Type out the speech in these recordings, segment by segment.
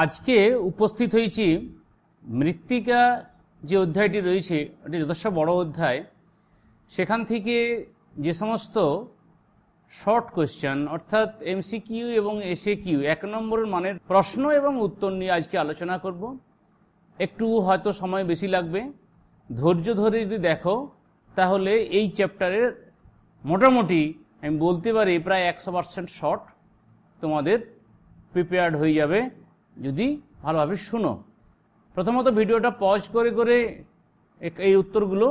আজকে উপস্থিত হয়েছি মৃত্তিকা যে অধ্যায়টি রয়েছে এটি যথেষ্ট বড় অধ্যায়। সেখান থেকে যে সমস্ত শর্ট কোয়েশ্চেন অর্থাৎ এমসিকিউ এবং এসএকিউ 1 নম্বরের মানের প্রশ্ন এবং উত্তর নিয়ে আজকে আলোচনা করব। একটু হয়তো সময় বেশি লাগবে, ধৈর্য ধরে যদি দেখো তাহলে এই চ্যাপ্টারের মোটামুটি আমি বলতে পারি প্রায় 100% শর্ট তোমাদের প্রিপেয়ার্ড হয়ে যাবে যদি ভালোভাবে শুনো। প্রথমত ভিডিওটা পজ করে করে এই উত্তরগুলো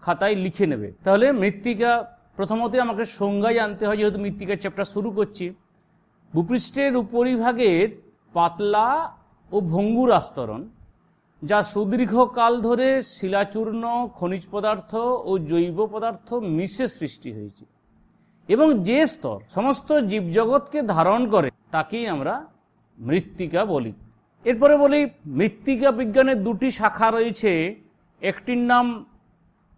খাতায় লিখে নেবে। তাহলে মৃত্তিকা প্রথমত আমাকে সংজ্ঞায় আনতে হয়, যেহেতু মৃত্তিকা চ্যাপ্টার শুরু করছি। ভূপৃষ্ঠের উপরিভাগের পাতলা ও ভঙ্গুর আস্তরণ, যা সুদীর্ঘকাল ধরে শিলাচূর্ণ, খনিজ পদার্থ ও জৈব পদার্থ মিশে সৃষ্টি হয়েছে এবং যে স্তর সমস্ত জীবজগৎকে ধারণ করে তাকেই আমরা মৃত্তিকা বলি। এরপরে বলি মৃত্তিকা বিজ্ঞানের দুটি শাখা রয়েছে, একটির নাম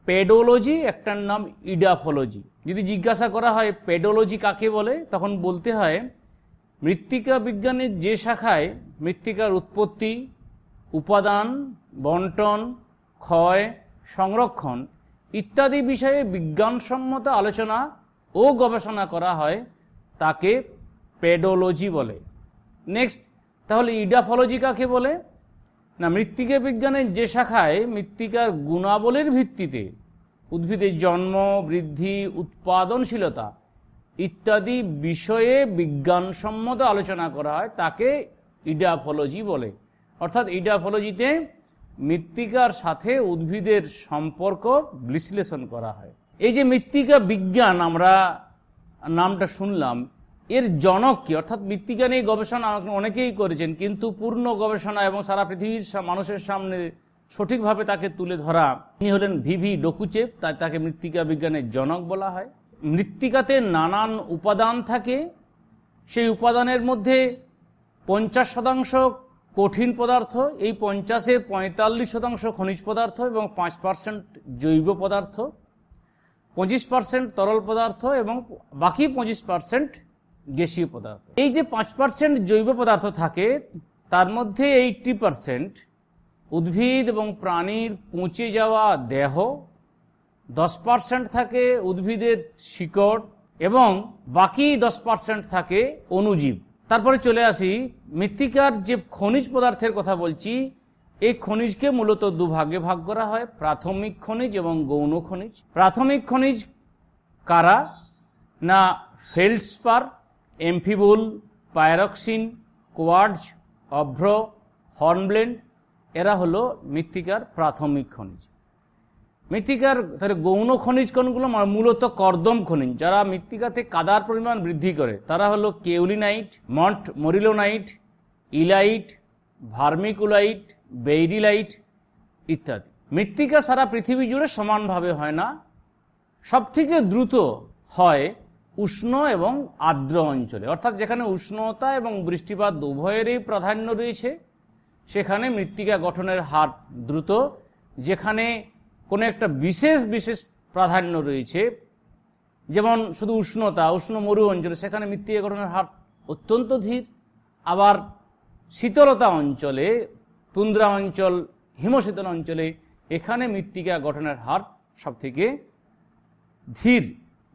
পেডোলজি, একটার নাম ইডাফোলজি। যদি জিজ্ঞাসা করা হয় পেডোলজি কাকে বলে, তখন বলতে হয় মৃত্তিকা বিজ্ঞানের যে শাখায় মৃত্তিকার উৎপত্তি, উপাদান, বন্টন, ক্ষয়, সংরক্ষণ ইত্যাদি বিষয়ে বিজ্ঞানসম্মত আলোচনা ও গবেষণা করা হয় তাকে পেডোলজি বলে। নেক্সট, তাহলে ইডাফোলজি কাকে বলে না, মৃত্তিকা বিজ্ঞানের যে শাখায় মৃত্তিকার গুণাবলীর ভিত্তিতে উদ্ভিদের জন্ম, বৃদ্ধি, উৎপাদনশীলতা ইত্যাদি বিষয়ে বিজ্ঞানসম্মত আলোচনা করা হয় তাকে ইডাফোলজি বলে। অর্থাৎ ইডাফোলজিতে মৃত্তিকার সাথে উদ্ভিদের সম্পর্ক বিশ্লেষণ করা হয়। এই যে মৃত্তিকা বিজ্ঞান আমরা নামটা শুনলাম, এর জনক কি? অর্থাৎ মৃত্তিকা নিয়ে গবেষণা অনেকেই করেছেন, কিন্তু পূর্ণ গবেষণা এবং সারা পৃথিবীর মানুষের সামনে সঠিকভাবে তাকে তুলে ধরা তিনি হলেন ভিভি ডকুচেভ, তাই তাকে মৃত্তিকা বিজ্ঞানের জনক বলা হয়। মৃত্তিকাতে নানান উপাদান থাকে, সেই উপাদানের মধ্যে 50% কঠিন পদার্থ, এই 50-এর 45% খনিজ পদার্থ এবং 5% জৈব পদার্থ, 25% তরল পদার্থ এবং বাকি 25% গ্যাসীয় পদার্থ। এই যে 5% জৈব পদার্থ থাকে তার মধ্যে 80% উদ্ভিদ এবং প্রাণীর পচে যাওয়া দেহ, 10% থাকে উদ্ভিদের শিকড় এবং বাকি 10% থাকে অণুজীব। তারপরে চলে আসি মৃত্তিকার যে খনিজ পদার্থের কথা বলছি, এই খনিজকে মূলত দুভাগে ভাগ করা হয়, প্রাথমিক খনিজ এবং গৌণ খনিজ। প্রাথমিক খনিজ কারা না, ফেল্ডস্পার, এমফিবুল, পাইরক্সিন, কোয়ার্টজ, অভ্র, হর্নব্লেন্ড এরা হলো মৃত্তিকার প্রাথমিক খনিজ। মৃত্তিকার গৌণ খনিজ কোনগুলো? মূলত কর্দম খনিজ, যারা মৃত্তিকাতে কাদার পরিমাণ বৃদ্ধি করে তারা হলো কেউলিনাইট, মরিলোনাইট, ইলাইট, ভার্মিকুলাইট, বেইরিলাইট ইত্যাদি। মৃত্তিকা সারা পৃথিবী জুড়ে সমানভাবে হয় না, সবথেকে দ্রুত হয় উষ্ণ এবং আর্দ্র অঞ্চলে, অর্থাৎ যেখানে উষ্ণতা এবং বৃষ্টিপাত উভয়েরই প্রাধান্য রয়েছে সেখানে মৃত্তিকা গঠনের হার দ্রুত। যেখানে কোনো একটা বিশেষ প্রাধান্য রয়েছে, যেমন শুধু উষ্ণ মরু অঞ্চলে, সেখানে মৃত্তিকা গঠনের হার অত্যন্ত ধীর। আবার শীতলতা অঞ্চলে, তুন্দ্রা অঞ্চল, হিমশীতল অঞ্চলে এখানে মৃত্তিকা গঠনের হার সবথেকে ধীর।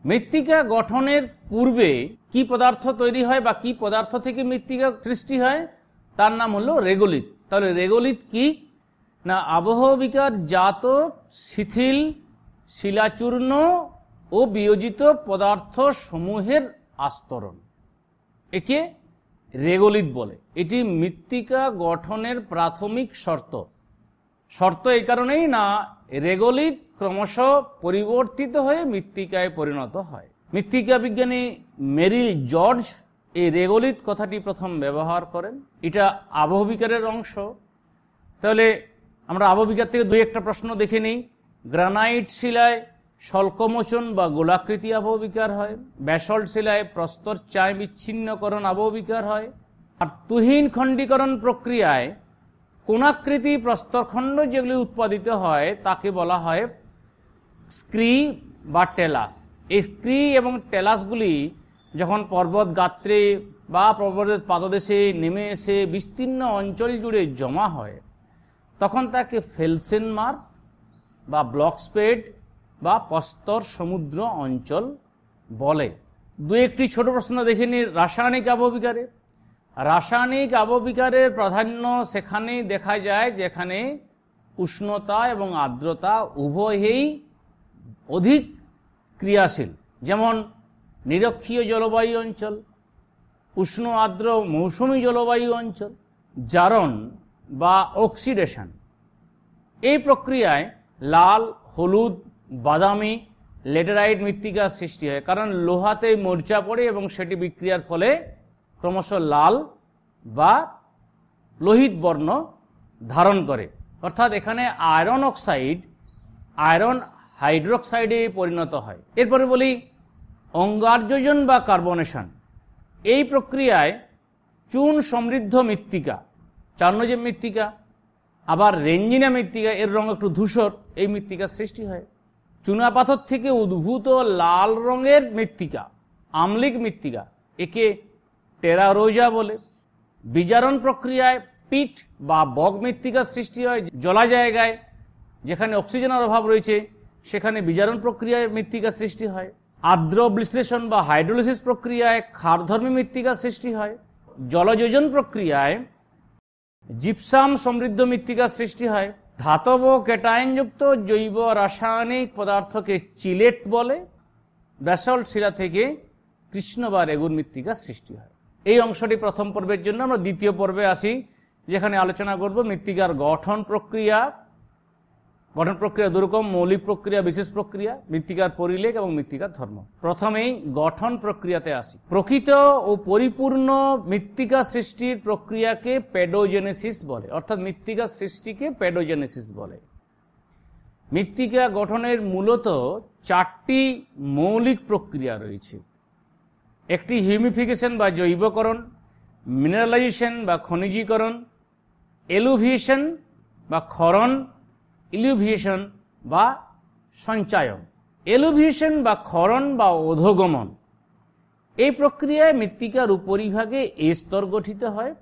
মৃত্তিকা গঠনের পূর্বে কি পদার্থ তৈরি হয় বা কি পদার্থ থেকে মৃত্তিকা সৃষ্টি হয় তার নাম হলো রেগোলিথ। তাহলে রেগোলিথ কি না, আবহবিকার জাত শিথিল শিলাচূর্ণ ও বিয়োজিত পদার্থ সমূহের আস্তরণ, একে রেগোলিথ বলে। এটি মৃত্তিকা গঠনের প্রাথমিক শর্ত এই কারণেই না, রেগোলিথ ক্রমশ পরিবর্তিত হয়ে মৃত্তিকায় পরিণত হয়। মৃত্তিকা বিজ্ঞানী মেরিল জর্জ এই রেগোলিথ কথাটি প্রথম ব্যবহার করেন। এটা আবহবিকারের অংশ। তাহলে আমরা আবহবিকার থেকে 2-1টা প্রশ্ন দেখে নিই। গ্রানাইট শিলায় স্বল্পমোচন বা গোলাকৃতি আবহবিকার হয়, ব্যাসল্ট শিলায় প্রস্তর চায় বিচ্ছিন্নকরণ আবহবিকার হয়, আর তুহিন খণ্ডীকরণ প্রক্রিয়ায় কোণাকৃতি প্রস্তরখণ্ড যেগুলি উৎপাদিত হয় তাকে বলা হয় স্ক্রি বা টেলাস। এই স্ক্রি এবং টেলাসগুলি যখন পর্বত গাত্রে বা পর্বতের পাদদেশে নেমে এসে বিস্তীর্ণ অঞ্চল জুড়ে জমা হয়, তখন তাকে ফেলসেনমার বা ব্লকস্পেড বা প্রস্তর সমুদ্র অঞ্চল বলে। দু একটি ছোট প্রশ্ন দেখে নিই। রাসায়নিক আবহবিকারে, রাসায়নিক আবহবিকারের প্রাধান্য সেখানেই দেখা যায় যেখানে উষ্ণতা এবং আর্দ্রতা উভয়েই অধিক ক্রিয়াশীল, যেমন নিরক্ষীয় জলবায়ু অঞ্চল, উষ্ণ আর্দ্র মৌসুমী জলবায়ু অঞ্চল। জারণ বা অক্সিডেশন, এই প্রক্রিয়ায় লাল, হলুদ, বাদামি ল্যাটেরাইট মৃত্তিকার সৃষ্টি হয়, কারণ লোহাতে মরচা পড়ে এবং সেটি বিক্রিয়ার ফলে ক্রমশ লাল বা লোহিত বর্ণ ধারণ করে। অর্থাৎ এখানে আয়রন অক্সাইড আয়রন হাইড্রোক্সাইডে পরিণত হয়। এরপরে বলি অঙ্গারযোজন বা কার্বনেশন। এই প্রক্রিয়ায় চুন সমৃদ্ধ মৃত্তিকা, চার্নোজেম মৃত্তিকা, আবার রেঞ্জিনা মৃত্তিকা, এর রং একটু ধূসর, এই মৃত্তিকার সৃষ্টি হয়। চুনাপাথর থেকে উদ্ভূত লাল রঙের মৃত্তিকা, আম্লিক মৃত্তিকা, একে টেরারোজা বলে। বিজারণ প্রক্রিয়ায় পিট বা বগ মৃত্তিকার সৃষ্টি হয়। জলা জায়গায় যেখানে অক্সিজেনের অভাব রয়েছে সেখানে বিজারণ প্রক্রিয়ায় মৃত্তিকার সৃষ্টি হয়। আর্দ্র বিশ্লেষণ বা হাইড্রোলিসিস প্রক্রিয়ায় ক্ষারধর্মী মৃত্তিকার সৃষ্টি হয়। জলযোজন প্রক্রিয়ায় জিপসাম সমৃদ্ধ মৃত্তিকার সৃষ্টি হয়। ধাতব ক্যাটায়নযুক্ত জৈব রাসায়নিক পদার্থকে চিলেট বলে। ব্যাসল্ট শিলা থেকে কৃষ্ণ বা রেগুন মৃত্তিকার সৃষ্টি হয়। এই অংশটি প্রথম পর্বের জন্য। আমরা দ্বিতীয় পর্বে আসি, যেখানে আলোচনা করব মৃত্তিকার গঠন প্রক্রিয়া। গঠন প্রক্রিয়া দুরকম, মৌলিক প্রক্রিয়া, বিশেষ প্রক্রিয়া, মৃত্তিকার পরিলেখ এবং মৃত্তিকার ধর্ম। প্রথমেই গঠন প্রক্রিয়াতে আসি। প্রকৃত ও পরিপূর্ণ মৃত্তিকা সৃষ্টির প্রক্রিয়াকে পেডোজেনেসিস বলে, অর্থাৎ মৃত্তিকা সৃষ্টিকে পেডোজেনেসিস বলে। মৃত্তিকা গঠনের মূলত 4টি মৌলিক প্রক্রিয়া রয়েছে। একটি হিউমিফিকেশন বা জৈবকরণ, মিনারেলাইজেশন বা খনিজীকরণ, এলুভিয়েশন বা ক্ষরণ, ইলুভিয়েশন বা সঞ্চায়ন। এলুভিয়েশন বা ক্ষরণ বা অধোগমন, এই প্রক্রিয়ায় মৃত্তিকার উপরিভাগে এ স্তর গঠিত হয়,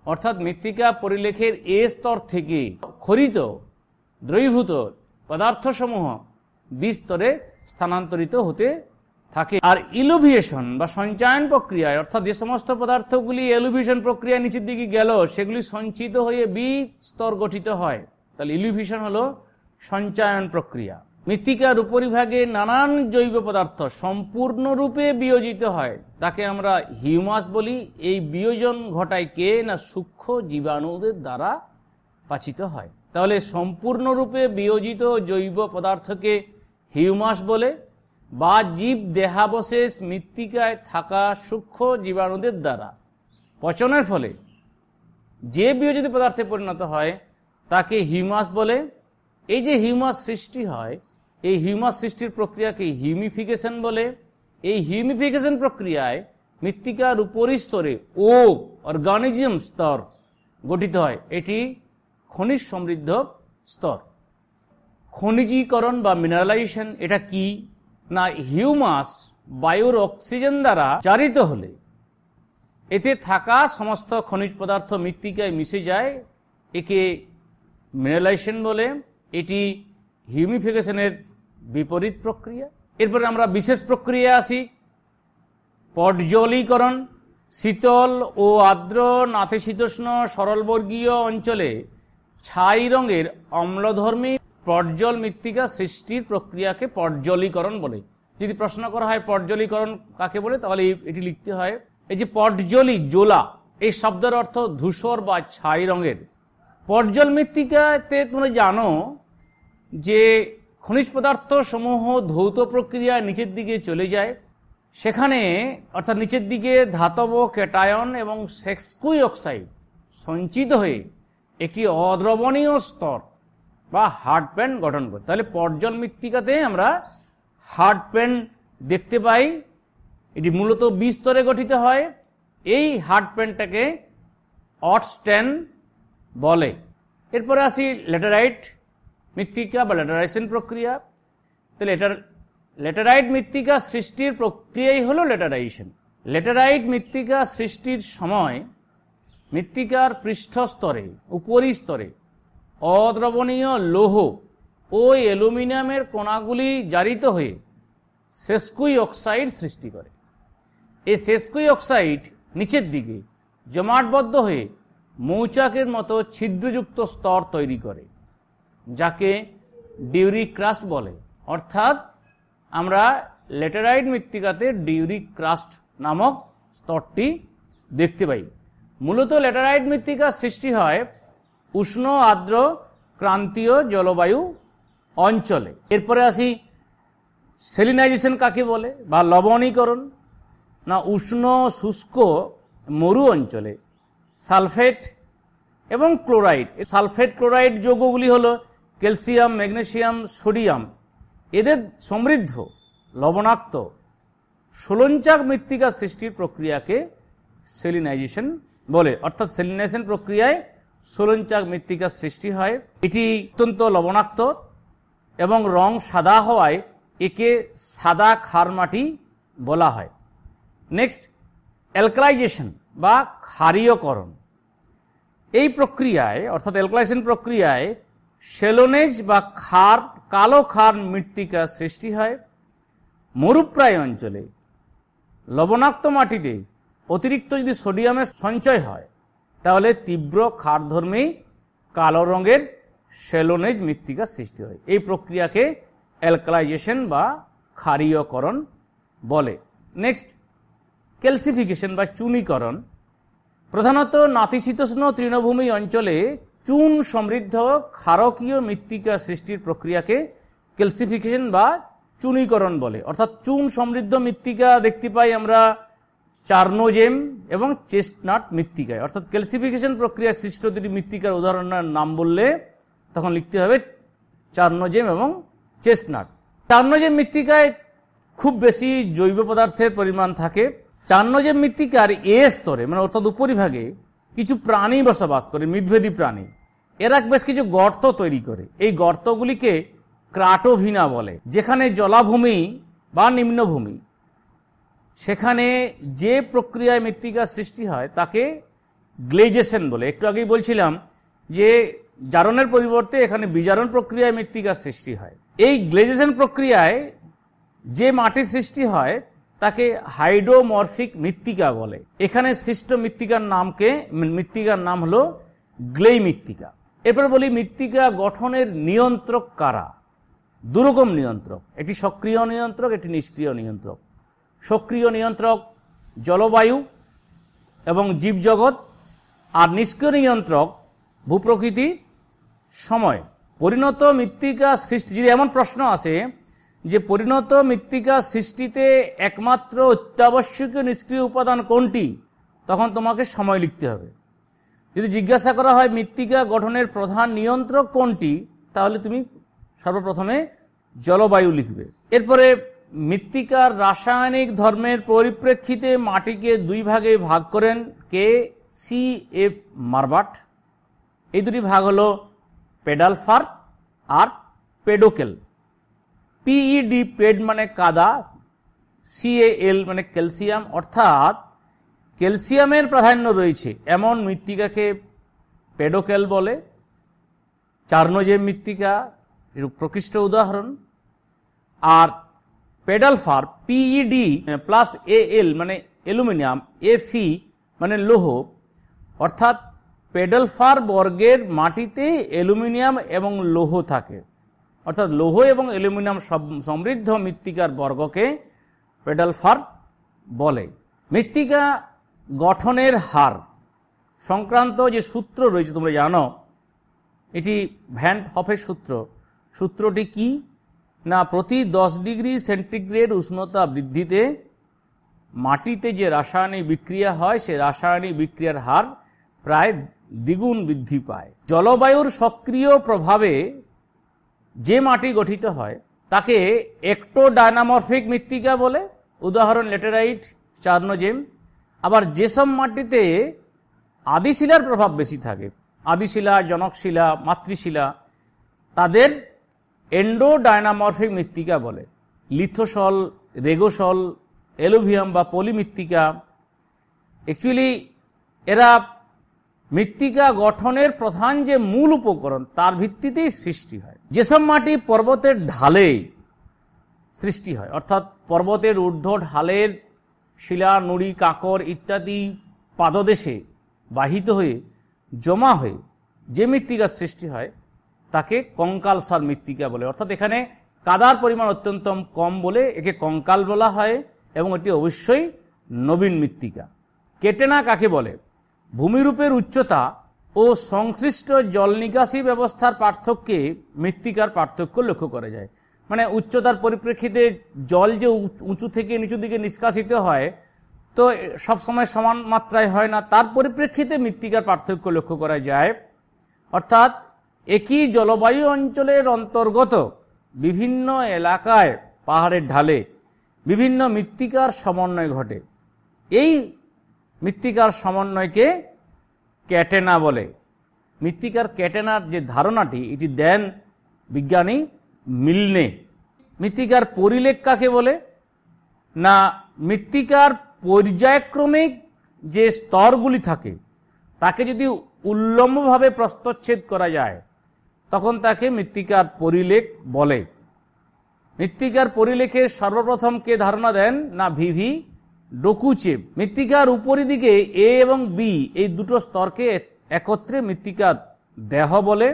অর্থাৎ মৃত্তিকা পরিলেখের এ স্তর থেকে ক্ষরিত দ্রবীভূত পদার্থসমূহ বি স্তরে স্থানান্তরিত হতে থাকে। আর ইলুভিয়েশন বা সঞ্চয়ন প্রক্রিয়ায়, অর্থাৎ যে সমস্ত পদার্থগুলি এলুভিয়েশন প্রক্রিয়া নিচের দিকে গেল সেগুলি সঞ্চিত হয়ে বি স্তর গঠিত হয়। তাহলে ইলুভিয়েশন হলো সঞ্চয়ন প্রক্রিয়া। মৃত্তিকার উপরিভাগে নানান জৈব পদার্থ সম্পূর্ণরূপে বিয়োজিত হয়, তাকে আমরা হিউমাস বলি। এই বিয়োজন ঘটায় কে না সূক্ষ্ম জীবাণুদের দ্বারা পাচিত হয়। তাহলে সম্পূর্ণরূপে বিয়োজিত জৈব পদার্থকে হিউমাস বলে, বা জীব দেহাবশেষ মৃত্তিকায় থাকা সূক্ষ্ম জীবাণুদের দ্বারা পচনের ফলে যে বিয়োজিত পদার্থে পরিণত হয় তাকে হিউমাস বলে। এই যে হিউমাস সৃষ্টি হয়, এই হিউমাস সৃষ্টির প্রক্রিয়াকে হিউমিফিকেশন বলে। এই হিউমিফিকেশন প্রক্রিয়ায় মৃত্তিকার উপরিস্তরে ও অর্গানিজম স্তর গঠিত হয়, এটি খনিজ সমৃদ্ধ স্তর। খনিজীকরণ বা মিনারেলাইজেশন, এটা কি না হিউমাস বায়ুর অক্সিজেন দ্বারা জারিত হলে এতে থাকা সমস্ত খনিজ পদার্থ মৃত্তিকায় মিশে যায়, একে মিনারেলাইজেশন বলে। এটি হিউমিফিকেশনের বিপরীত প্রক্রিয়া। এরপরে আমরা বিশেষ প্রক্রিয়া আসি, পর্জলীকরণ। শীতল ও আর্দ্র নাতিশীতোষ্ণ সরলবর্গীয় অঞ্চলে ছাই রঙের অম্লধর্মী পর্জল মৃত্তিকা সৃষ্টির প্রক্রিয়াকে পর্জলীকরণ বলে। যদি প্রশ্ন করা হয় পর্জলীকরণ কাকে বলে, তাহলে এটি লিখতে হয়। এই যে পর্জলি, জোলা, এই শব্দের অর্থ ধূসর বা ছাই রঙের। পর্জল মৃত্তিকাতে তোমরা জানো যে খনিজ পদার্থ সমূহ ধৌত প্রক্রিয়া নিচের দিকে চলে যায়, সেখানে অর্থাৎ নিচের দিকে ধাতব ক্যাটায়ন এবং সেক্সকুই অক্সাইড সঞ্চিত হয়ে একটি অদ্রবণীয় স্তর বা হার্ড প্যান গঠন করে। তাহলে পর্জল মৃত্তিকাতে আমরা হার্ড প্যান দেখতে পাই, এটি মূলত বি স্তরে গঠিত হয়। এই হার্ড প্যানটাকে অটস্ট্যান বলে। এরপরে আসি ল্যাটেরাইট মৃত্তিকা বা ল্যাটেরাইজেশন প্রক্রিয়া। তাহলে ল্যাটেরাইট মৃত্তিকা সৃষ্টির প্রক্রিয়াই হলো ল্যাটেরাইজেশন। ল্যাটেরাইট মৃত্তিকা সৃষ্টির সময় মৃত্তিকার পৃষ্ঠস্তরে উপরিস্তরে অদ্রবণীয় লৌহ ও অ্যালুমিনিয়ামের কণাগুলি জারিত হয়ে সেস্কুই অক্সাইড সৃষ্টি করে। এই সেস্কুই অক্সাইড নিচের দিকে জমাটবদ্ধ হয়ে মৌচাকের মতো ছিদ্রযুক্ত স্তর তৈরি করে, যাকে ডিউরিক ক্রাস্ট বলে। অর্থাৎ আমরা ল্যাটেরাইট মৃত্তিকাতে ডিউরিক ক্রাস্ট নামক স্তরটি দেখতে পাই। মূলত ল্যাটেরাইট মৃত্তিকার সৃষ্টি হয় উষ্ণ আর্দ্র ক্রান্তীয় জলবায়ু অঞ্চলে। এরপরে আসি সেলিনাইজেশন কাকে বলে বা লবণীকরণ। না, উষ্ণ শুষ্ক মরু অঞ্চলে সালফেট এবং ক্লোরাইড, সালফেট ক্লোরাইড যৌগগুলি হলো ক্যালসিয়াম, ম্যাগনেসিয়াম, সোডিয়াম, এদের সমৃদ্ধ লবণাক্ত সোলনচাক মৃত্তিকা সৃষ্টির প্রক্রিয়াকে সেলিনাইজেশন বলে। অর্থাৎ সেলিনাইজেশন প্রক্রিয়ায় সোলনচাক মৃত্তিকার সৃষ্টি হয়। এটি অত্যন্ত লবণাক্ত এবং রং সাদা হওয়ায় একে সাদা ক্ষার মাটি বলা হয়। নেক্সট, অ্যালকালাইজেশন বা ক্ষারীয়করণ। এই প্রক্রিয়ায় অর্থাৎ অ্যালকালাইজেশন প্রক্রিয়ায় সেলোনেজ বা ক্ষার, কালো ক্ষার মৃত্তিকা সৃষ্টি হয়। মরুপ্রায় অঞ্চলে লবণাক্ত মাটিতে অতিরিক্ত যদি সোডিয়ামের সঞ্চয় হয় তাহলে তীব্র ক্ষারধর্মী কালো রঙের সেলোনেজ মৃত্তিকা সৃষ্টি হয়। এই প্রক্রিয়াকে অ্যালকালাইজেশন বা ক্ষারীয়করণ বলে। নেক্সট, ক্যালসিফিকেশন বা চুনিকরণ। প্রধানত নাতিশীতোষ্ণ তৃণভূমি অঞ্চলে চুন সমৃদ্ধ ক্ষারকীয় মৃত্তিকা সৃষ্টির প্রক্রিয়াকে ক্যালসিফিকেশন বা চুনিকরণ বলে। অর্থাৎ চুন সমৃদ্ধ মৃত্তিকা দেখতে পাই আমরা চার্নোজেম এবং চেস্টনাট মৃত্তিকায়। অর্থাৎ ক্যালসিফিকেশন প্রক্রিয়া সৃষ্ট দুটি মৃত্তিকার উদাহরণের নাম বললে তখন লিখতে হবে চার্নোজেম এবং চেস্টনাট। চার্নোজেম মৃত্তিকায় খুব বেশি জৈব পদার্থের পরিমাণ থাকে। চার্নোজেম মৃত্তিকার এ স্তরে মানে অর্থাৎ উপরিভাগে কিছু প্রাণী বসবাস করে, মৃদভেদী প্রাণী। এরা বেশ কিছু গর্ত তৈরি করে। এই গর্তগুলিকে ক্রাটোভিনা বলে। যেখানে জলাভূমি বা নিম্নভূমি, সেখানে যে প্রক্রিয়ায় মৃত্তিকা সৃষ্টি হয় তাকে গ্লেজেশন বলে। একটু আগেই বলছিলাম যে জারণের পরিবর্তে এখানে বিজারণ প্রক্রিয়ায় মৃত্তিকা সৃষ্টি হয়। এই গ্লেজেশন প্রক্রিয়ায় যে মাটি সৃষ্টি হয় তাকে হাইড্রোমরফিক মৃত্তিকা বলে। এখানে সৃষ্ট মৃত্তিকার নাম হলো গ্লেই মৃত্তিকা। এরপর বলি মৃত্তিকা গঠনের নিয়ন্ত্রক কারা। দুরকম নিয়ন্ত্রক, একটি সক্রিয় নিয়ন্ত্রক, একটি নিষ্ক্রিয় নিয়ন্ত্রক। সক্রিয় নিয়ন্ত্রক জলবায়ু এবং জীবজগৎ, আর নিষ্ক্রিয় নিয়ন্ত্রক ভূপ্রকৃতি, সময়। পরিণত মৃত্তিকা সৃষ্টি, যদি এমন প্রশ্ন আসে যে পরিণত মৃত্তিকা সৃষ্টিতে একমাত্র অত্যাবশ্যকীয় নিষ্ক্রিয় উপাদান কোনটি, তখন তোমাকে সময় লিখতে হবে। যদি জিজ্ঞাসা করা হয় মৃত্তিকা গঠনের প্রধান নিয়ন্ত্রক কোনটি, তাহলে তুমি সর্বপ্রথমে জলবায়ু লিখবে। এরপরে মৃত্তিকার রাসায়নিক ধর্মের পরিপ্রেক্ষিতে মাটিকে দুই ভাগে ভাগ করেন কে সি এফ মারবাট। এই দুটি ভাগ হলো পেডালফার আর পেডোকেল। পিইডি, পেড মানে কাদা, সিএএল মানে ক্যালসিয়াম। অর্থাৎ ক্যালসিয়ামের প্রাধান্য রয়েছে এমন মৃত্তিকাকে পেডোকেল বলে। চার্নোজেম মৃত্তিকা এর প্রকৃষ্ট উদাহরণ। আর পেডালফার পিইডি প্লাস এএল মানে অ্যালুমিনিয়াম, এফি মানে লৌহ। অর্থাৎ পেডালফার বর্গের মাটিতে অ্যালুমিনিয়াম এবং লৌহ থাকে। অর্থাৎ লৌহ এবং অ্যালুমিনিয়াম সমৃদ্ধ মৃত্তিকার বর্গকে পেডালফার বলে। মৃত্তিকা গঠনের হার সংক্রান্ত যে সূত্র রয়েছে তোমরা জানো, এটি ভ্যান হফের সূত্র। সূত্রটি কি না, প্রতি 10 ডিগ্রি সেন্টিগ্রেড উষ্ণতা বৃদ্ধিতে মাটিতে যে রাসায়নিক বিক্রিয়া হয় সে রাসায়নিক বিক্রিয়ার হার প্রায় দ্বিগুণ বৃদ্ধি পায়। জলবায়ুর সক্রিয় প্রভাবে যে মাটি গঠিত হয় তাকে একটোডাইনামরফিক মৃত্তিকা বলে। উদাহরণ ল্যাটেরাইট, চার্নোজেম। আবার যেসব মাটিতে আদিশিলার প্রভাব বেশি থাকে, আদিশিলা, জনকশিলা, মাতৃশিলা, তাদের এন্ডোডাইনামরফিক মৃত্তিকা বলে। লিথোসল, রেগোসল এলুভিয়াম বা পলিমৃত্তিকা। অ্যাকচুয়ালি এরা মৃত্তিকা গঠনের প্রধান যে মূল উপকরণ তার ভিত্তিতেই সৃষ্টি হয়। যেসব মাটি পর্বতের ঢালে সৃষ্টি হয়, অর্থাৎ পর্বতের ঊর্ধ্ব ঢালের শিলা, নুড়ি, কাঁকর ইত্যাদি পাদদেশে বাহিত হয়ে জমা হয়ে যে মৃত্তিকার সৃষ্টি হয় তাকে কঙ্কালসার মৃত্তিকা বলে। অর্থাৎ এখানে কাদার পরিমাণ অত্যন্ত কম বলে একে কঙ্কাল বলা হয় এবং এটি অবশ্যই নবীন মৃত্তিকা। কেটেনা কাকে বলে? ভূমিরূপের উচ্চতা ও সংশ্লিষ্ট জল নিকাশি ব্যবস্থার পার্থক্যে মৃত্তিকার পার্থক্য লক্ষ্য করা যায়। মানে উচ্চতার পরিপ্রেক্ষিতে জল যে উঁচু থেকে নিচু দিকে নিষ্কাশিত হয় তো সবসময় সমান মাত্রায় হয় না, তার পরিপ্রেক্ষিতে মৃত্তিকার পার্থক্য লক্ষ্য করা যায়। অর্থাৎ একই জলবায়ু অঞ্চলের অন্তর্গত বিভিন্ন এলাকায় পাহাড়ের ঢালে বিভিন্ন মৃত্তিকার সমন্বয় ঘটে। এই মৃত্তিকার সমন্বয়কে ক্যাটেনা বলে। মৃত্তিকার ক্যাটেনার যে ধারণাটি এটি দেন বিজ্ঞানী মিলনে। মৃত্তিকার পরিলেখ কাকে বলে? না, মৃত্তিকার পর্যায়ক্রমিক যে স্তরগুলি থাকে তাকে যদি উল্লম্বভাবে প্রস্থচ্ছেদ করা যায় তখন তাকে মৃত্তিকার পরিলেখ বলে। মৃত্তিকার পরিলেখের সর্বপ্রথম কে ধারণা দেন? না, ভিভি ডকুচেভ। মৃত্তিকার উপরিদিকে এ এবং বি এই দুটো স্তরকে একত্রে মৃত্তিকার দেহ বলে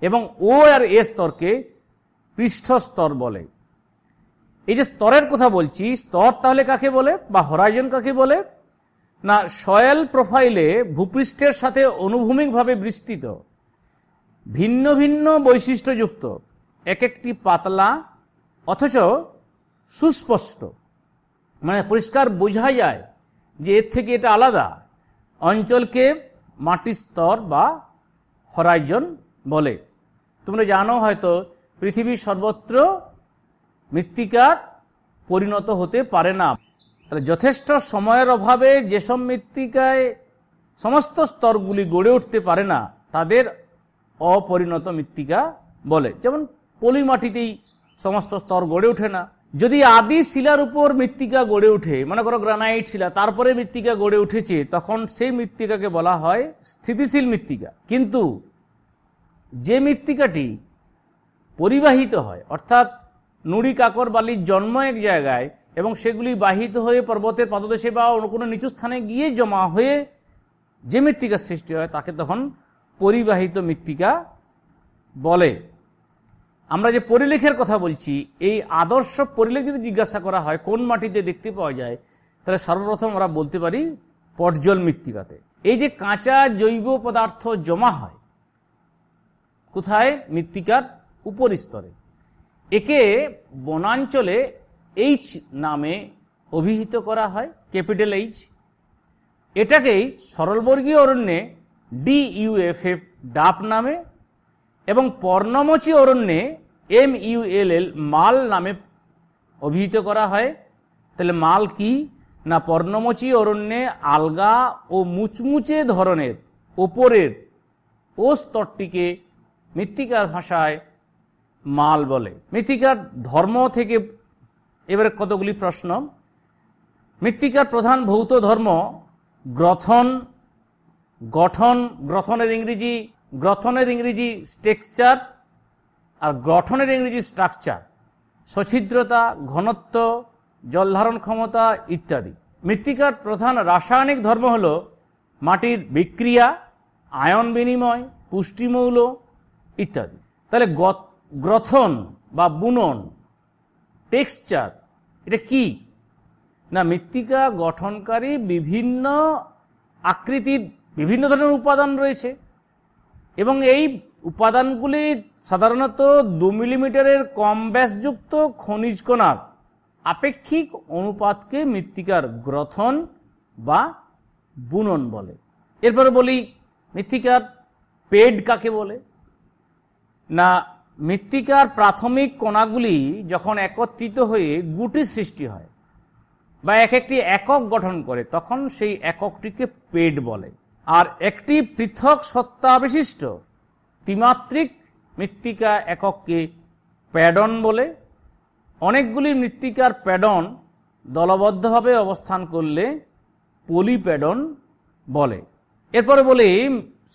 এবং ও আর এ স্তরকে পৃষ্ঠস্তর বলে। এই যে স্তরের কথা বলছি, স্তর তাহলে কাকে বলে বা হরাইজন কাকে বলে? না, সয়েল প্রোফাইলে ভূপৃষ্ঠের সাথে অনুভূমিকভাবে বিস্তৃত ভিন্ন ভিন্ন বৈশিষ্ট্যযুক্ত এক একটি পাতলা অথচ সুস্পষ্ট, মানে পরিষ্কার বোঝা যায় যে এর থেকে এটা আলাদা অঞ্চলকে মাটির স্তর বা হরাইজন বলে। তোমরা জানো হয়তো পৃথিবীর সর্বত্র মৃত্তিকার পরিণত হতে পারে না। তাহলে যথেষ্ট সময়ের অভাবে যেসব মৃত্তিকায় সমস্ত স্তরগুলি গড়ে উঠতে পারে না তাদের অপরিণত মৃত্তিকা বলে। যেমন পলি মাটিতেই সমস্ত স্তর গড়ে ওঠে না। যদি আদি শিলার উপর মৃত্তিকা গড়ে ওঠে, মনে করো গ্রানাইট শিলা, তারপরে মৃত্তিকা গড়ে উঠেছে, তখন সেই মৃত্তিকাকে বলা হয় স্থিতিশীল মৃত্তিকা। কিন্তু যে মৃত্তিকাটি পরিবাহিত হয়, অর্থাৎ নুড়ি, কাকর, বালির জন্ম এক জায়গায় এবং সেগুলি বাহিত হয়ে পর্বতের পাদদেশে বা অন্য কোনো নিচু স্থানে গিয়ে জমা হয়ে যে মৃত্তিকার সৃষ্টি হয় তাকে তখন পরিবাহিত মৃত্তিকা বলে। আমরা যে পরিলেখের কথা বলছি, এই আদর্শ পরিলেখ যদি জিজ্ঞাসা করা হয় কোন মাটিতে দেখতে পাওয়া যায়, তাহলে সর্বপ্রথম আমরা বলতে পারি পর্জল মৃত্তিকাতে। এই যে কাঁচা জৈব পদার্থ জমা হয় কোথায়? মৃত্তিকার উপরিস্তরে। একে বনাঞ্চলে এইচ নামে অভিহিত করা হয়, ক্যাপিটাল এইচ। এটাকেই সরলবর্গীয় অরণ্যে DUFF ডাব নামে এবং পর্ণমোচী অরণ্যে MULL মাল নামে অভিহিত করা হয়। তাহলে মাল কি? না, পর্ণমোচী অরণ্যে আলগা ও মুচমুচে ধরনের ওপরের ও স্তরটিকে মৃত্তিকার ভাষায় মাল বলে। মৃত্তিকার ধর্ম থেকে এবারে কতগুলি প্রশ্ন। মৃত্তিকার প্রধান ভৌত ধর্ম গ্রথন, গঠন, গ্রথনের ইংরেজি টেক্সচার আর গঠনের ইংরেজি স্ট্রাকচার, সছিদ্রতা, ঘনত্ব, জলধারণ ক্ষমতা ইত্যাদি। মৃত্তিকার প্রধান রাসায়নিক ধর্ম হল মাটির বিক্রিয়া, আয়ন বিনিময়, পুষ্টিমৌল ইত্যাদি। তাহলে গ্রথন বা বুনন, টেক্সচার, এটা কি? না, মৃত্তিকা গঠনকারী বিভিন্ন আকৃতির বিভিন্ন ধরনের উপাদান রয়েছে এবং এই উপাদানগুলি সাধারণত 2 মিলিমিটারের কম ব্যাসযুক্ত খনিজ কণার আপেক্ষিক অনুপাতকে মৃত্তিকার গ্রথন বা বুনন বলে। এরপরে বলি মৃত্তিকার পেড কাকে বলে? না, মৃত্তিকার প্রাথমিক কণাগুলি যখন একত্রিত হয়ে গুটির সৃষ্টি হয় বা এক একটি একক গঠন করে তখন সেই এককটিকে পেড বলে। আর একটি পৃথক সত্তা বিশিষ্ট ত্রিমাত্রিক মৃত্তিকা একককে প্যাডন বলে। অনেকগুলি মৃত্তিকার প্যাডন দলবদ্ধভাবে অবস্থান করলে পলিপ্যাডন বলে। এরপরে বলি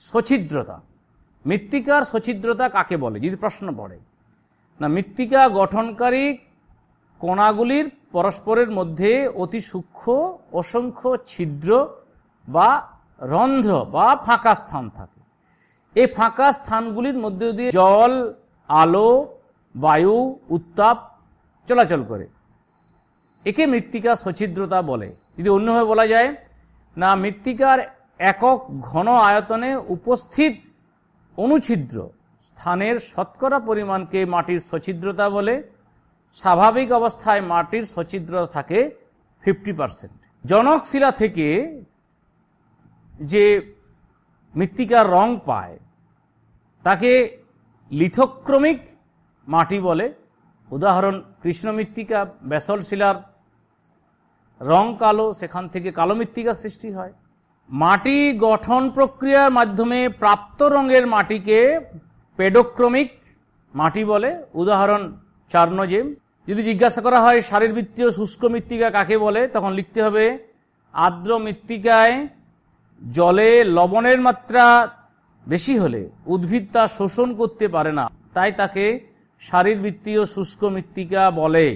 সছিদ্রতা। মৃত্তিকার সছিদ্রতা কাকে বলে যদি প্রশ্ন পড়ে, না মৃত্তিকা গঠনকারী কণাগুলির পরস্পরের মধ্যে অতি সূক্ষ্ম অসংখ্য ছিদ্র বা রন্ধ্র বা ফাঁকা স্থান থাকে। এই ফাঁকা স্থানগুলির মধ্যে দিয়ে জল, আলো, বায়ু, উত্তাপ চলাচল করে। একে মৃত্তিকা সছিদ্রতা বলে। যদি অন্যভাবে বলা যায়, না মৃত্তিকার একক ঘন আয়তনে উপস্থিত অনুছিদ্র স্থানের শতকরা পরিমাণকে মাটির সছিদ্রতা বলে। স্বাভাবিক অবস্থায় মাটির সছিদ্রতা থাকে 50%। জনক শিলা থেকে যে মৃত্তিকার রং পায় তাকে লিথোক্রমিক মাটি বলে। উদাহরণ কৃষ্ণ মৃত্তিকা, ব্যাসল্ট শিলার রং কালো, সেখান থেকে কালো মৃত্তিকা সৃষ্টি হয়। মাটি গঠন প্রক্রিয়ার মাধ্যমে প্রাপ্ত রঙের মাটিকে পেডোক্রমিক মাটি বলে। উদাহরণ চার্নোজেম। যদি জিজ্ঞাসা করা হয় শারীরবৃত্তীয় শুষ্ক মৃত্তিকা কাকে বলে, তখন লিখতে হবে আর্দ্র মৃত্তিকায় জলে লবণের মাত্রা বেশি হলে উদ্ভিদ তা শোষণ করতে পারে না, তাই তাকে শারীরবৃত্তীয় শুষ্ক মৃত্তিকা বলে।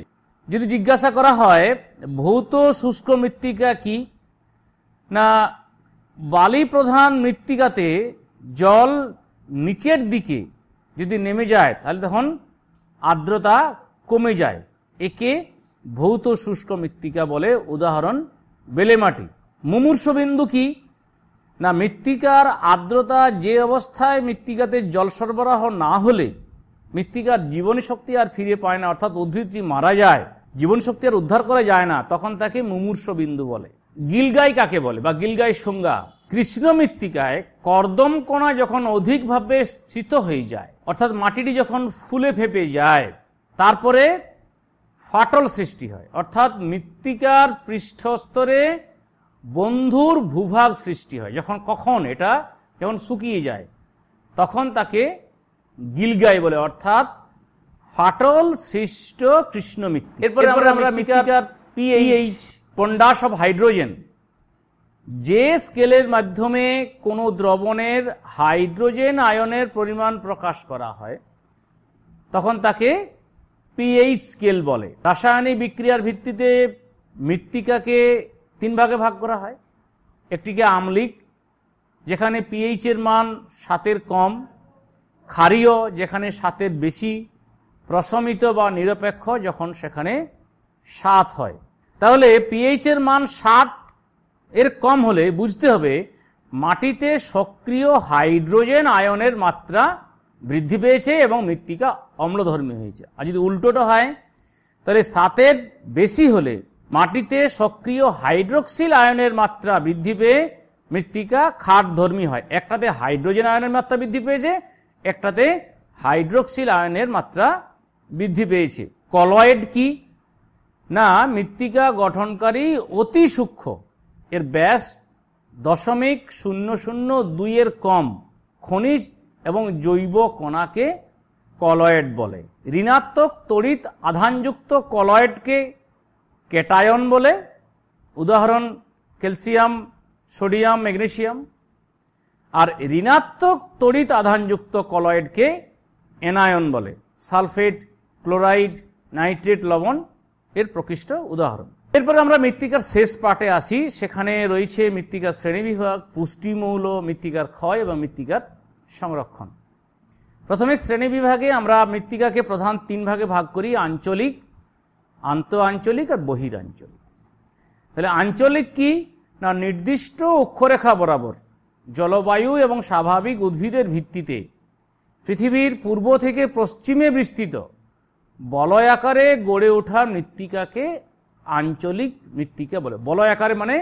যদি জিজ্ঞাসা করা হয় ভৌত শুষ্ক মৃত্তিকা কি, না বালি প্রধান মৃত্তিকাতে জল নিচের দিকে যদি নেমে যায় তাহলে তখন আর্দ্রতা কমে যায়, একে ভৌত শুষ্ক মৃত্তিকা বলে। উদাহরণ বেলে মাটি। মুমূর্ষ বিন্দু কি, না মৃত্তিকার আর্দ্রতা যে অবস্থায় মৃত্তিকাতে জল সরবরাহ না হলে মৃত্তিকার জীবনী শক্তি আর ফিরে পায় না, অর্থাৎ উদ্ভিদটি মারা যায়, জীবন শক্তি আর উদ্ধার করা যায় না, তখন তাকে মুমূর্ষ বিন্দু বলে। গিলগাই কাকে বলে বা গিলগাই সংজ্ঞা, কৃষ্ণ মৃত্তিকায় কর্দম কণা যখন অধিকভাবে স্থিত হয়ে যায়, অর্থাৎ মাটিটি যখন ফুলে ফেপে যায়, তারপরে ফাটল সৃষ্টি হয়, অর্থাৎ মৃত্তিকার পৃষ্ঠস্তরে বন্ধুর ভূভাগ সৃষ্টি হয়। কখন এটা যখন শুকিয়ে যায় তখন তাকে গিলগাই বলে, অর্থাৎ ফাটল সৃষ্ট কৃষ্ণ মৃত্তিকা। এরপরে আমরা মৃত্তিকার পিএইচ, পন্ডাস অফ হাইড্রোজেন, যে স্কেলের মাধ্যমে কোনো দ্রবণের হাইড্রোজেন আয়নের পরিমাণ প্রকাশ করা হয় তখন তাকে পিএইচ স্কেল বলে। রাসায়নিক বিক্রিয়ার ভিত্তিতে মৃত্তিকাকে 3 ভাগে ভাগ করা হয়। একটিকে আম্লিক, যেখানে পিএইচ এর মান 7-এর কম, ক্ষারীয় যেখানে 7-এর বেশি, প্রশমিত বা নিরপেক্ষ যখন সেখানে 7 হয়। তাহলে পিএইচ এর মান 7-এর কম হলে বুঝতে হবে মাটিতে সক্রিয় হাইড্রোজেন আয়নের মাত্রা বৃদ্ধি পেয়েছে এবং মৃত্তিকা অম্লধর্মী হয়েছে। আর যদি উল্টোটা হয় তাহলে 7-এর বেশি হলে মাটিতে সক্রিয় হাইড্রোক্সিল আয়নের মাত্রা বৃদ্ধি পেয়ে মৃত্তিকা ক্ষারধর্মী হয়। একটাতে হাইড্রোজেন আয়নের মাত্রা বৃদ্ধি পেয়েছে, একটাতে হাইড্রোক্সিল আয়নের মাত্রা বৃদ্ধি পেয়েছে। কলয়েড কি, না মৃত্তিকা গঠনকারী অতি সূক্ষ্ম, এর ব্যাস 0.002-এর কম খনিজ এবং জৈব কণাকে কলয়েড বলে। ঋণাত্মক তড়িৎ আধানযুক্ত কলয়েডকে ক্যাটায়ন বলে। উদাহরণ ক্যালসিয়াম, সোডিয়াম, ম্যাগনেসিয়াম। আর ঋণাত্মক তড়িৎ আধানযুক্ত কলয়েডকে অ্যানায়ন বলে। সালফেট, ক্লোরাইড, নাইট্রেট লবণ এর প্রকৃষ্ট উদাহরণ। এরপরে আমরা মৃত্তিকার শেষ পার্টে আসি। সেখানে রয়েছে মৃত্তিকার শ্রেণীবিভাগ, পুষ্টিমৌল, মৃত্তিকার ক্ষয় এবং মৃত্তিকার সংরক্ষণ। প্রথমে শ্রেণীবিভাগে আমরা মৃত্তিকাকে প্রধান 3 ভাগে ভাগ করি: আঞ্চলিক, আন্তঃ আঞ্চলিক আর বহিরাঞ্চলিক। তাহলে আঞ্চলিক কি, না নির্দিষ্ট অক্ষরেখা বরাবর জলবায়ু এবং স্বাভাবিক উদ্ভিদের ভিত্তিতে পৃথিবীর পূর্ব থেকে পশ্চিমে বিস্তৃত বলয় আকারে গড়ে ওঠা মৃত্তিকাকে আঞ্চলিক মৃত্তিকা বলে। বলয় আকারে মানে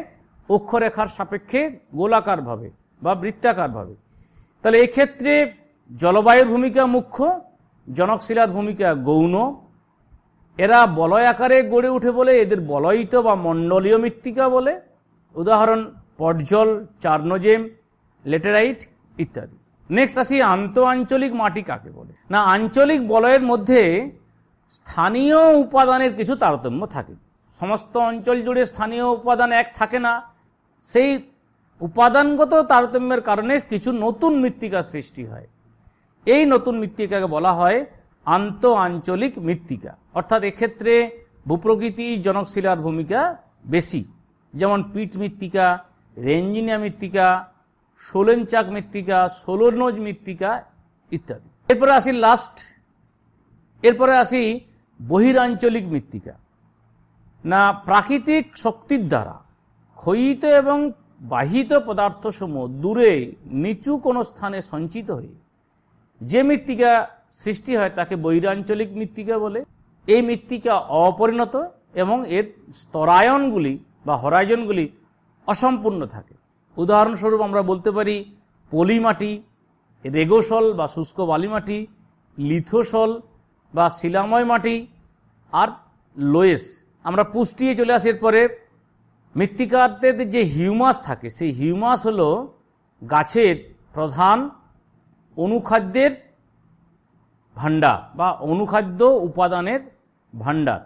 অক্ষরেখার সাপেক্ষে গোলাকারভাবে বা বৃত্তাকারভাবে। তাহলে এক্ষেত্রে জলবায়ুর ভূমিকা মুখ্য, জনকশিলার ভূমিকা গৌণ। এরা বলয় আকারে গড়ে উঠে বলে এদের বলয়িত বা মণ্ডলীয় মৃত্তিকা বলে। উদাহরণ পটজল, চার্নোজেম, লেটেরাইট ইত্যাদি। নেক্সট আসি আন্তঃ আঞ্চলিক মাটি কাকে বলে। না আঞ্চলিক বলয়ের মধ্যে স্থানীয় উপাদানের কিছু তারতম্য থাকে। সমস্ত অঞ্চল জুড়ে স্থানীয় উপাদান এক থাকে না, সেই উপাদানগত তারতম্যের কারণে কিছু নতুন মৃত্তিকা সৃষ্টি হয়। এই নতুন মৃত্তিকাকে বলা হয় আন্ত আঞ্চলিক মৃত্তিকা। অর্থাৎ এক্ষেত্রে ভূপ্রকৃতি জনকশিলার ভূমিকা বেশি, যেমন পিট মৃত্তিকা, রেঞ্জিনিয়া মৃত্তিকা, সোলেনচাক মৃত্তিকা, সোলোনোজ মৃত্তিকা ইত্যাদি। এরপরে আসি বহিরাঞ্চলিক মৃত্তিকা। না, প্রাকৃতিক শক্তির দ্বারা ক্ষয়িত এবং বাহিত পদার্থসমূহ দূরে নিচু কোনো স্থানে সঞ্চিত হয়ে যে মৃত্তিকা সৃষ্টি হয় তাকে বহিরাঞ্চলিক মৃত্তিকা বলে। এই মৃত্তিকা অপরিণত এবং এর স্তরায়নগুলি বা হরাইজনগুলি অসম্পূর্ণ থাকে। উদাহরণস্বরূপ আমরা বলতে পারি পলিমাটি, রেগোসল বা শুষ্ক বালিমাটি, লিথোসল বা শিলাময় মাটি, আর লোয়েস। আমরা পুষ্টিয়ে চলে আসি। এরপরে মৃত্তিকাতে যে হিউমাস থাকে, সেই হিউমাস হলো গাছের প্রধান অনুখাদ্যের ভাণ্ডার বা অনুখাদ্য উপাদানের ভাণ্ডার।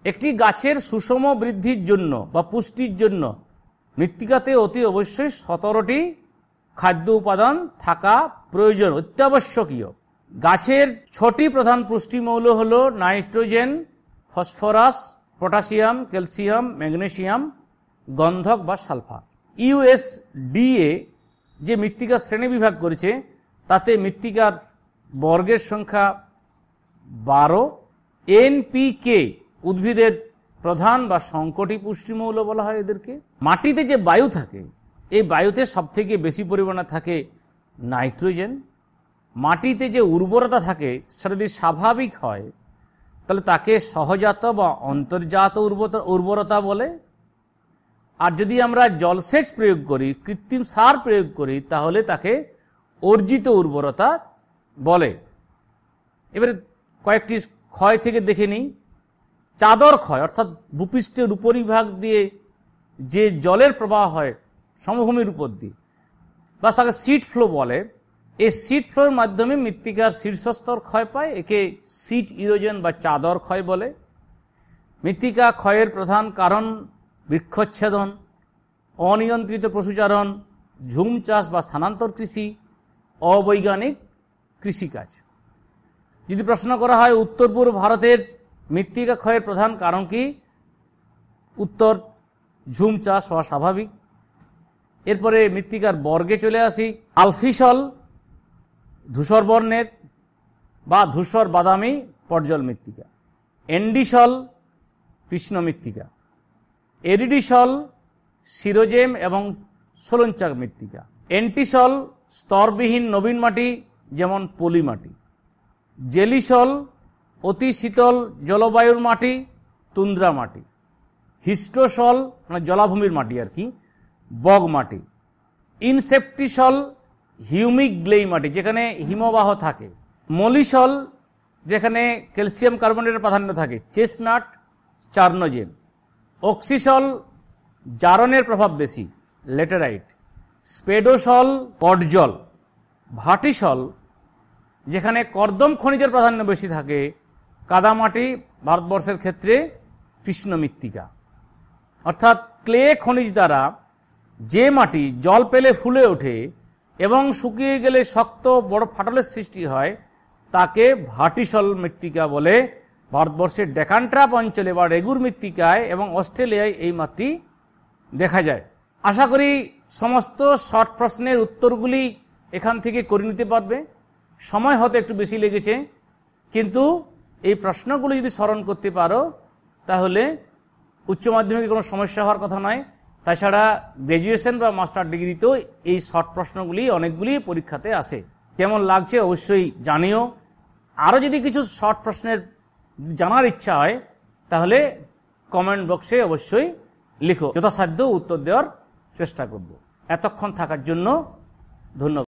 একটি গাছের সুষম বৃদ্ধির জন্য বা পুষ্টির জন্য মৃত্তিকাতে অতি অবশ্যই 17টি খাদ্য উপাদান থাকা প্রয়োজন, অত্যাবশ্যকীয়। গাছের 6টি প্রধান পুষ্টিমৌল হল nitrogen, phosphorus, potassium, calcium, magnesium, গন্ধক বা সালফার। ইউএসডিএ যে মৃত্তিকা শ্রেণী বিভাগ করেছে তাতে মৃত্তিকার বর্গের সংখ্যা 12। এনপিকে উদ্ভিদের প্রধান বা সংকটি পুষ্টিমৌল বলা হয় এদেরকে। মাটিতে যে বায়ু থাকে, এই বায়ুতে সবথেকে বেশি পরিমাণে থাকে নাইট্রোজেন। মাটিতে যে উর্বরতা থাকে সেটা যদি স্বাভাবিক হয় তাহলে তাকে সহজাত বা অন্তর্জাত উর্বরতা বলে। আর যদি আমরা জলসেচ প্রয়োগ করি, কৃত্রিম সার প্রয়োগ করি, তাহলে তাকে অর্জিত উর্বরতা বলে। এবারে কয়েকটি ক্ষয় থেকে দেখে নিই। চাদর ক্ষয়, অর্থাৎ ভূপৃষ্ঠের উপরিভাগ দিয়ে যে জলের প্রবাহ হয় সমভূমির উপর দিয়ে, বা তাকে সিট ফ্লো বলে। এই সিট ফ্লোর মাধ্যমে মৃত্তিকার শীর্ষস্তর ক্ষয় পায়, একে সিট ইরোজন বা চাদর ক্ষয় বলে। মৃত্তিকা ক্ষয়ের প্রধান কারণ বৃক্ষচ্ছেদন, অনিয়ন্ত্রিত পশুচারণ, ঝুম চাষ বা স্থানান্তর কৃষি, অবৈজ্ঞানিক কৃষিকাজ। যদি প্রশ্ন করা হয় উত্তর পূর্ব ভারতের মৃত্তিকা ক্ষয়ের প্রধান কারণ কি, উত্তর ঝুম চাষ হওয়া স্বাভাবিক। এরপরে মৃত্তিকার বর্গে চলে আসি। আলফিসল ধূসর বর্ণের বা ধূসর বাদামি পর্জল মৃত্তিকা, এন্ডিসল কৃষ্ণ মৃত্তিকা, এরিডিসল সিরোজেম এবং সোলনচাক মৃত্তিকা, এন্টিসল স্তরবিহীন নবীন মাটি যেমন পলি মাটি, জেলিসল অতি শীতল জলবায়ুর মাটি তুন্দ্রা মাটি, হিস্টোসল মানে জলাভূমির মাটি আর কি, বগ মাটি, ইনসেপ্টিসল হিউমিক গ্লেই মাটি যেখানে হিমবাহ থাকে, মলিসল যেখানে ক্যালসিয়াম কার্বনেটের প্রাধান্য থাকে, চেস্টনাট চার্নোজেন, অক্সিসল জারণের প্রভাব বেশি, লেটেরাইট, স্পেডোসল পটজল, ভাটিসল যেখানে কর্দম খনিজের প্রাধান্য বেশি থাকে, কাদামাটি ভারতবর্ষের ক্ষেত্রে কৃষ্ণ মৃত্তিকা। অর্থাৎ ক্লে খনিজ দ্বারা যে মাটি জল পেলে ফুলে ওঠে এবং শুকিয়ে গেলে শক্ত বড় ফাটলের সৃষ্টি হয় তাকে ভাটিসল মৃত্তিকা বলে। ভারতবর্ষের ডেকান ট্র্যাপ অঞ্চলে বা রেগুর মৃত্তিকায় এবং অস্ট্রেলিয়ায় এই মাটি দেখা যায়। আশা করি সমস্ত শর্ট প্রশ্নের উত্তরগুলি এখান থেকে করে নিতে পারবে। সময় হয়তো একটু বেশি লেগেছে, কিন্তু এই প্রশ্নগুলো যদি স্মরণ করতে পারো তাহলে উচ্চ মাধ্যমিকে কোনো সমস্যা হওয়ার কথা নয়। তাছাড়া গ্র্যাজুয়েশন বা মাস্টার ডিগ্রিতেও এই শর্ট প্রশ্নগুলি অনেকগুলি পরীক্ষাতে আসে। কেমন লাগছে অবশ্যই জানিও। আরও যদি কিছু শর্ট প্রশ্নের জানার ইচ্ছা হয় তাহলে কমেন্ট বক্সে অবশ্যই লিখো, যথাসাধ্য উত্তর দেওয়ার চেষ্টা করব। এতক্ষণ থাকার জন্য ধন্যবাদ।